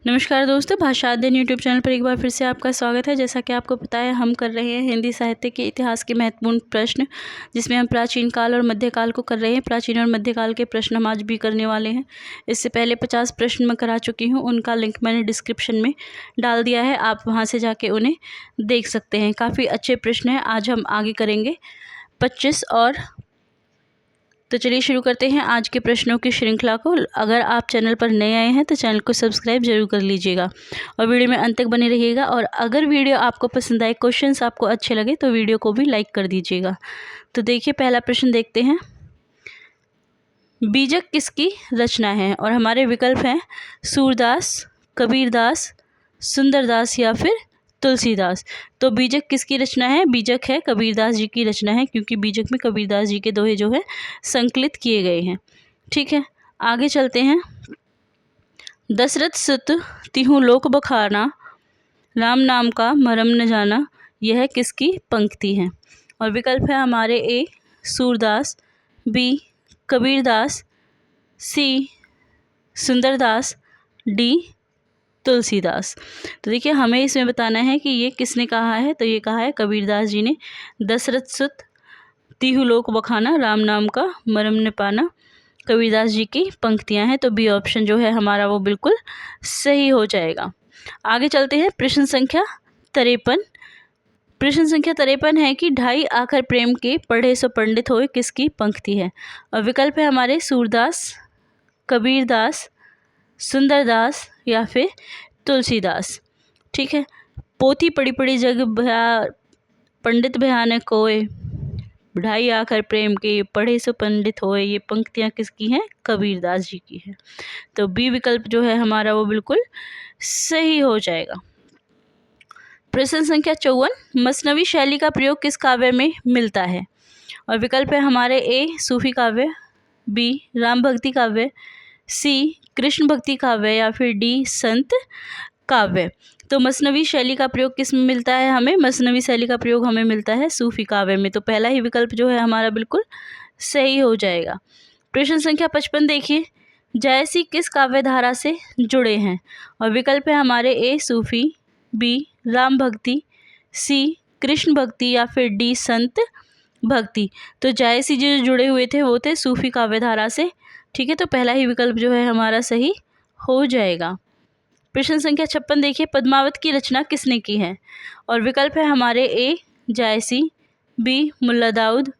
नमस्कार दोस्तों, भाषा अध्ययन यूट्यूब चैनल पर एक बार फिर से आपका स्वागत है। जैसा कि आपको पता है, हम कर रहे हैं हिंदी साहित्य के इतिहास के महत्वपूर्ण प्रश्न, जिसमें हम प्राचीन काल और मध्यकाल को कर रहे हैं। प्राचीन और मध्यकाल के प्रश्न हम आज भी करने वाले हैं। इससे पहले 50 प्रश्न मैं करा चुकी हूँ, उनका लिंक मैंने डिस्क्रिप्शन में डाल दिया है, आप वहाँ से जाके उन्हें देख सकते हैं। काफ़ी अच्छे प्रश्न हैं। आज हम आगे करेंगे 25 और तो चलिए शुरू करते हैं आज के प्रश्नों की श्रृंखला को। अगर आप चैनल पर नए आए हैं तो चैनल को सब्सक्राइब जरूर कर लीजिएगा और वीडियो में अंत तक बने रहिएगा। और अगर वीडियो आपको पसंद आए, क्वेश्चंस आपको अच्छे लगे तो वीडियो को भी लाइक कर दीजिएगा। तो देखिए, पहला प्रश्न देखते हैं। बीजक किसकी रचना है? और हमारे विकल्प हैं सूरदास, कबीरदास, सुंदरदास या फिर तुलसीदास। तो बीजक किसकी रचना है? बीजक है कबीरदास जी की रचना है, क्योंकि बीजक में कबीरदास जी के दोहे जो है संकलित किए गए हैं। ठीक है, आगे चलते हैं। दशरथ सुत तिहु लोक बखाना, राम नाम का मरम न जाना, यह किसकी पंक्ति है? और विकल्प है हमारे ए सूरदास, बी कबीरदास, सी सुंदरदास, डी तुलसीदास। तो देखिए, हमें इसमें बताना है कि ये किसने कहा है। तो ये कहा है कबीरदास जी ने। दशरथ सुत तिहु लोक बखाना, राम नाम का मरम न पाना, कबीरदास जी की पंक्तियां हैं। तो बी ऑप्शन जो है हमारा वो बिल्कुल सही हो जाएगा। आगे चलते हैं। प्रश्न संख्या 53। प्रश्न संख्या 53 है कि ढाई आखर प्रेम के पढ़े सो पंडित होए, किसकी पंक्ति है? और विकल्प है हमारे सूरदास, कबीरदास, सुंदरदास या फिर तुलसीदास। ठीक है, पोथी पड़ी पड़ी जग पंडित भयानक कोय, ढाई आखर प्रेम के पढ़े सो पंडित होए, ये पंक्तियां किसकी हैं? कबीरदास जी की है। तो बी विकल्प जो है हमारा वो बिल्कुल सही हो जाएगा। प्रश्न संख्या 54। मसनवी शैली का प्रयोग किस काव्य में मिलता है? और विकल्प है हमारे ए सूफी काव्य, बी राम भक्ति काव्य, सी कृष्ण भक्ति काव्य या फिर डी संत काव्य। तो मसनवी शैली का प्रयोग किस में मिलता है हमें? मसनवी शैली का प्रयोग हमें मिलता है सूफी काव्य में। तो पहला ही विकल्प जो है हमारा बिल्कुल सही हो जाएगा। प्रश्न संख्या 55 देखिए। जायसी किस काव्य धारा से जुड़े हैं? और विकल्प है हमारे ए सूफी, बी राम भक्ति, सी कृष्ण भक्ति या फिर डी संत भक्ति। तो जायसी जो जुड़े हुए थे वो थे सूफी काव्य धारा से। ठीक है, तो पहला ही विकल्प जो है हमारा सही हो जाएगा। प्रश्न संख्या 56 देखिए। पद्मावत की रचना किसने की है? और विकल्प है हमारे ए जायसी, बी मुल्ला दाऊद,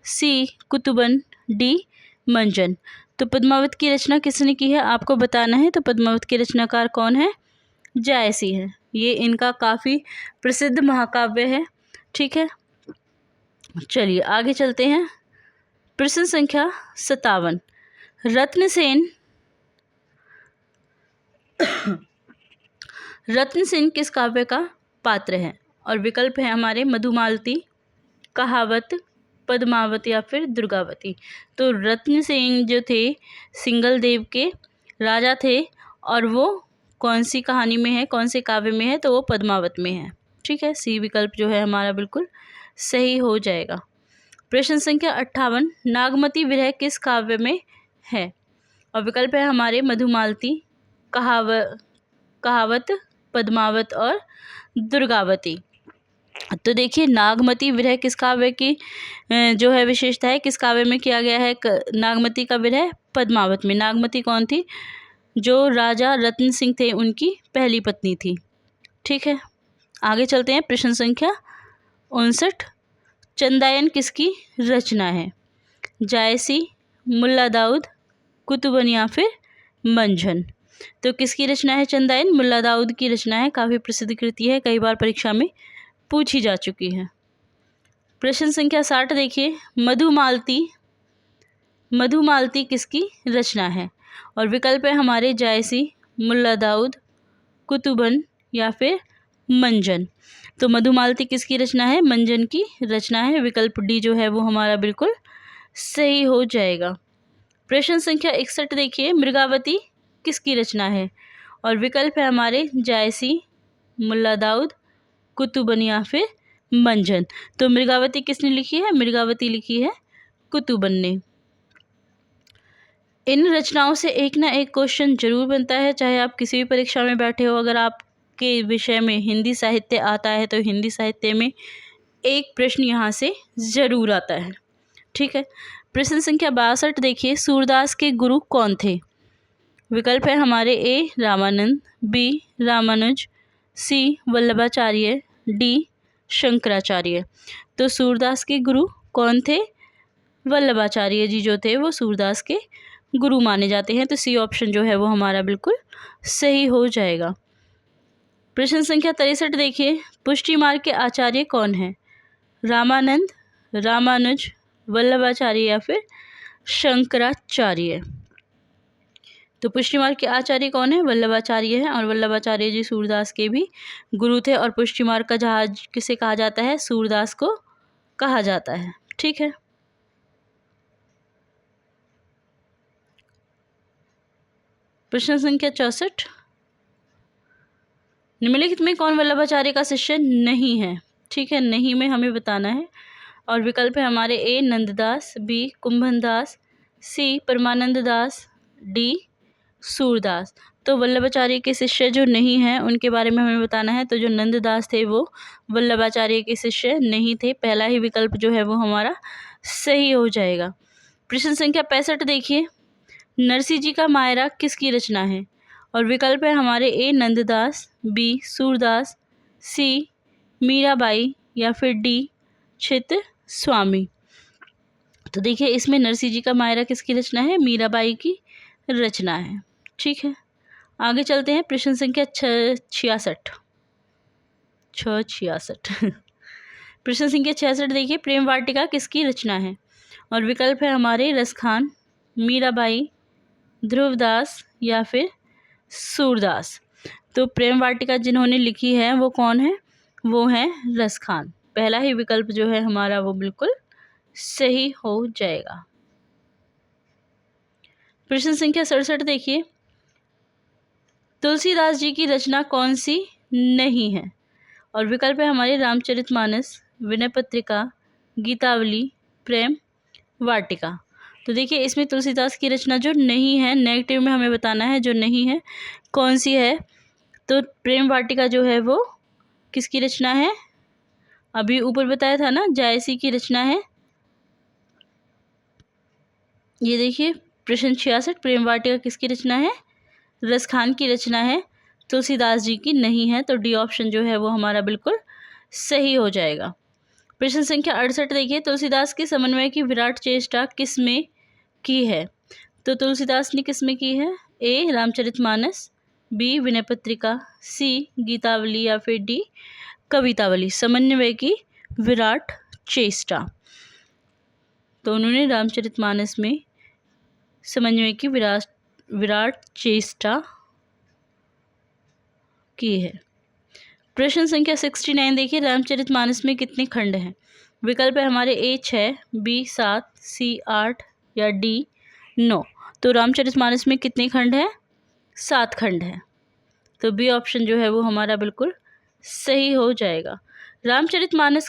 सी कुतुबन, डी मंजन। तो पद्मावत की रचना किसने की है आपको बताना है। तो पद्मावत के रचनाकार कौन है? जायसी है। ये इनका काफ़ी प्रसिद्ध महाकाव्य है। ठीक है, चलिए आगे चलते हैं। प्रश्न संख्या 57। रत्नसेन किस काव्य का पात्र है? और विकल्प है हमारे मधुमालती, कहावत, पद्मावत या फिर दुर्गावती। तो रत्नसेन जो थे सिंगल देव के राजा थे, और वो कौन सी कहानी में है, कौन से काव्य में है? तो वो पद्मावत में है। ठीक है, सी विकल्प जो है हमारा बिल्कुल सही हो जाएगा। प्रश्न संख्या 58। नागमती विरह किस काव्य में है? और विकल्प है हमारे मधुमालती, कहावत, पद्मावत और दुर्गावती। तो देखिए, नागमती विरह किस काव्य की जो है विशेषता है, किस काव्य में किया गया है नागमती का विरह? पद्मावत में। नागमती कौन थी? जो राजा रत्न सिंह थे उनकी पहली पत्नी थी। ठीक है, आगे चलते हैं। प्रश्न संख्या 59। चंदायन किसकी रचना है? जायसी, मुल्ला दाऊद, कुतुबन या फिर मंझन। तो किसकी रचना है चंदायन? मुल्ला दाऊद की रचना है। काफ़ी प्रसिद्ध कृति है, कई बार परीक्षा में पूछी जा चुकी है। प्रश्न संख्या 60 देखिए। मधुमालती किसकी रचना है? और विकल्प है हमारे जायसी, मुल्ला दाऊद, कुतुबन या फिर मंजन। तो मधुमालती किसकी रचना है? मंजन की रचना है। विकल्प डी जो है वो हमारा बिल्कुल सही हो जाएगा। प्रश्न संख्या 61 देखिए। मृगावती किसकी रचना है? और विकल्प है हमारे जायसी, मुल्ला दाऊद, कुतुबन या फिर मंजन। तो मृगावती किसने लिखी है? मृगावती लिखी है कुतुबन ने। इन रचनाओं से एक ना एक क्वेश्चन जरूर बनता है, चाहे आप किसी भी परीक्षा में बैठे हो। अगर आपके विषय में हिंदी साहित्य आता है तो हिंदी साहित्य में एक प्रश्न यहाँ से ज़रूर आता है। ठीक है, प्रश्न संख्या 62 देखिए, सूरदास के गुरु कौन थे? विकल्प है हमारे ए रामानंद, बी रामानुज, सी वल्लभाचार्य, डी शंकराचार्य। तो सूरदास के गुरु कौन थे? वल्लभाचार्य जी जो थे वो सूरदास के गुरु माने जाते हैं। तो सी ऑप्शन जो है वो हमारा बिल्कुल सही हो जाएगा। प्रश्न संख्या 63 देखिए, पुष्टि मार्ग के आचार्य कौन हैं? रामानंद, रामानुज, वल्लभाचार्य या फिर शंकराचार्य। तो पुष्टि मार्ग के आचार्य कौन है? वल्लभाचार्य है, और वल्लभाचार्य जी सूरदास के भी गुरु थे। और पुष्टि मार्ग का जहाज किसे कहा जाता है? सूरदास को कहा जाता है। ठीक है, प्रश्न संख्या 64, निम्नलिखित में कौन वल्लभाचार्य का शिष्य नहीं है? ठीक है, नहीं में हमें बताना है, और विकल्प है हमारे ए नंददास, बी कुंभन दास, सी परमानंद दास, डी सूरदास। तो वल्लभाचार्य के शिष्य जो नहीं हैं उनके बारे में हमें बताना है। तो जो नंददास थे वो वल्लभाचार्य के शिष्य नहीं थे। पहला ही विकल्प जो है वो हमारा सही हो जाएगा। प्रश्न संख्या 65 देखिए, नरसिंह जी का मायरा किसकी रचना है? और विकल्प है हमारे ए नंददास, बी सूरदास, सी मीराबाई या फिर डी चित्त स्वामी। तो देखिए इसमें नरसिंह जी का मायरा किसकी रचना है? मीराबाई की रचना है। ठीक है, आगे चलते हैं। प्रश्न संख्या 66 प्रश्न संख्या 66 देखिए, प्रेम वाटिका किसकी रचना है? और विकल्प है हमारे रसखान, मीराबाई, ध्रुवदास या फिर सूरदास। तो प्रेम वाटिका जिन्होंने लिखी है वो कौन है? वो है रसखान। पहला ही विकल्प जो है हमारा वो बिल्कुल सही हो जाएगा। प्रश्न संख्या 67 देखिए, तुलसीदास जी की रचना कौन सी नहीं है? और विकल्प है हमारे रामचरितमानस, विनय पत्रिका, गीतावली, प्रेम वाटिका। तो देखिए इसमें तुलसीदास की रचना जो नहीं है, नेगेटिव में हमें बताना है जो नहीं है कौन सी है। तो प्रेम वाटिका जो है वो किसकी रचना है? अभी ऊपर बताया था ना, जायसी की रचना है। ये देखिए प्रश्न 66, प्रेम वाटिका किसकी रचना है? रसखान की रचना है, तुलसीदास जी की नहीं है। तो डी ऑप्शन जो है वो हमारा बिल्कुल सही हो जाएगा। प्रश्न संख्या 68 देखिए, तुलसीदास के समन्वय की विराट चेष्टा किस में की है? तो तुलसीदास ने किस में की है? ए रामचरितमानस, बी विनय पत्रिका, सी गीतावली या फिर डी कवितावली। समन्वय की विराट चेष्टा, तो उन्होंने रामचरितमानस में समन्वय की विराट चेष्टा की है। प्रश्न संख्या 69 देखिए, रामचरितमानस में कितने खंड हैं? विकल्प है हमारे ए 6, बी 7, सी 8 या डी 9। तो रामचरितमानस में कितने खंड हैं? 7 खंड हैं। तो बी ऑप्शन जो है वो हमारा बिल्कुल सही हो जाएगा। रामचरितमानस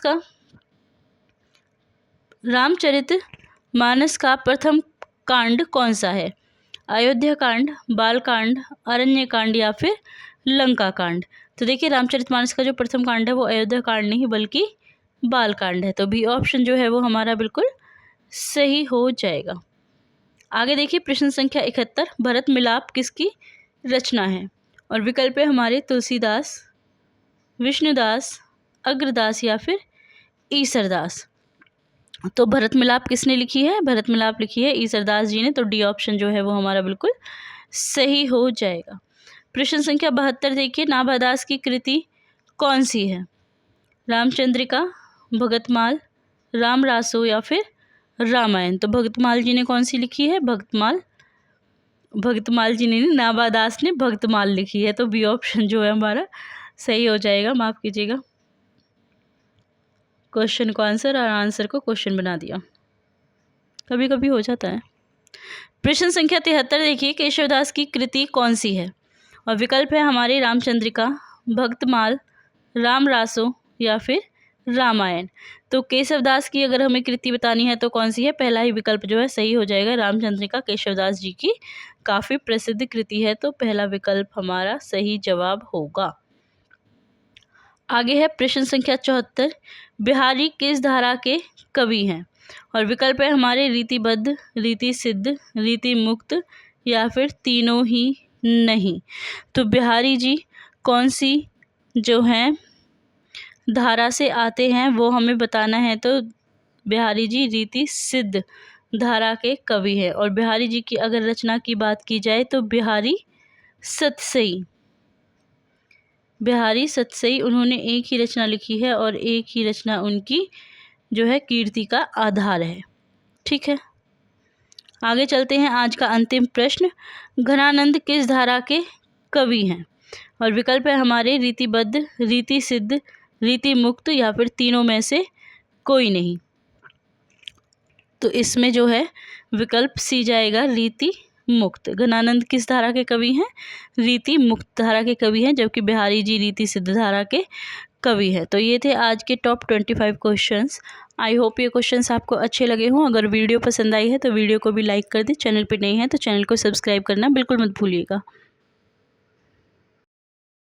का प्रथम कांड कौन सा है? अयोध्या कांड, बाल कांड, अरण्य कांड या फिर लंका कांड। तो देखिए रामचरितमानस का जो प्रथम कांड है वो अयोध्या कांड नहीं बल्कि बाल कांड है। तो बी ऑप्शन जो है वो हमारा बिल्कुल सही हो जाएगा। आगे देखिए प्रश्न संख्या 71, भरत मिलाप किसकी रचना है? और विकल्प है हमारे तुलसीदास, विष्णुदास, अग्रदास या फिर ईसरदास। तो भरत मिलाप किसने लिखी है? भरत मिलाप लिखी है ईसरदास जी ने। तो डी ऑप्शन जो है वो हमारा बिल्कुल सही हो जाएगा। प्रश्न संख्या 72 देखिए, नाभादास की कृति कौन सी है? रामचंद्रिका, भगतमाल, रामरासो या फिर रामायण। तो भगतमाल जी ने कौन सी लिखी है? भगतमाल जी ने, नाभादास ने भगतमाल लिखी है। तो बी ऑप्शन जो है हमारा सही हो जाएगा। माफ़ कीजिएगा, क्वेश्चन को आंसर और आंसर को क्वेश्चन बना दिया, कभी कभी हो जाता है। प्रश्न संख्या 73 देखिए, केशवदास की कृति कौन सी है? और विकल्प है हमारे रामचंद्रिका, भक्तमाल, रामरासो या फिर रामायण। तो केशवदास की अगर हमें कृति बतानी है तो कौन सी है, पहला ही विकल्प जो है सही हो जाएगा। रामचंद्रिका केशवदास जी की काफ़ी प्रसिद्ध कृति है, तो पहला विकल्प हमारा सही जवाब होगा। आगे है प्रश्न संख्या 74, बिहारी किस धारा के कवि हैं? और विकल्प है हमारे रीतिबद्ध, रीति सिद्ध, रीति मुक्त या फिर तीनों ही नहीं। तो बिहारी जी कौन सी जो हैं धारा से आते हैं वो हमें बताना है। तो बिहारी जी रीति सिद्ध धारा के कवि हैं। और बिहारी जी की अगर रचना की बात की जाए तो बिहारी सतसई, बिहारी सतसई उन्होंने एक ही रचना लिखी है और एक ही रचना उनकी जो है कीर्ति का आधार है। ठीक है, आगे चलते हैं। आज का अंतिम प्रश्न, घनानंद किस धारा के कवि हैं? और विकल्प है हमारे रीतिबद्ध, रीति सिद्ध, रीति मुक्त या फिर तीनों में से कोई नहीं। तो इसमें जो है विकल्प सी जाएगा, रीति मुक्त। घनानंद किस धारा के कवि हैं? रीति मुक्त धारा के कवि हैं, जबकि बिहारी जी रीति सिद्ध धारा के कवि है। तो ये थे आज के टॉप 25 क्वेश्चंस। आई होप ये क्वेश्चंस आपको अच्छे लगे हों। अगर वीडियो पसंद आई है तो वीडियो को भी लाइक कर दें। चैनल पे नए हैं तो चैनल को सब्सक्राइब करना बिल्कुल मत भूलिएगा।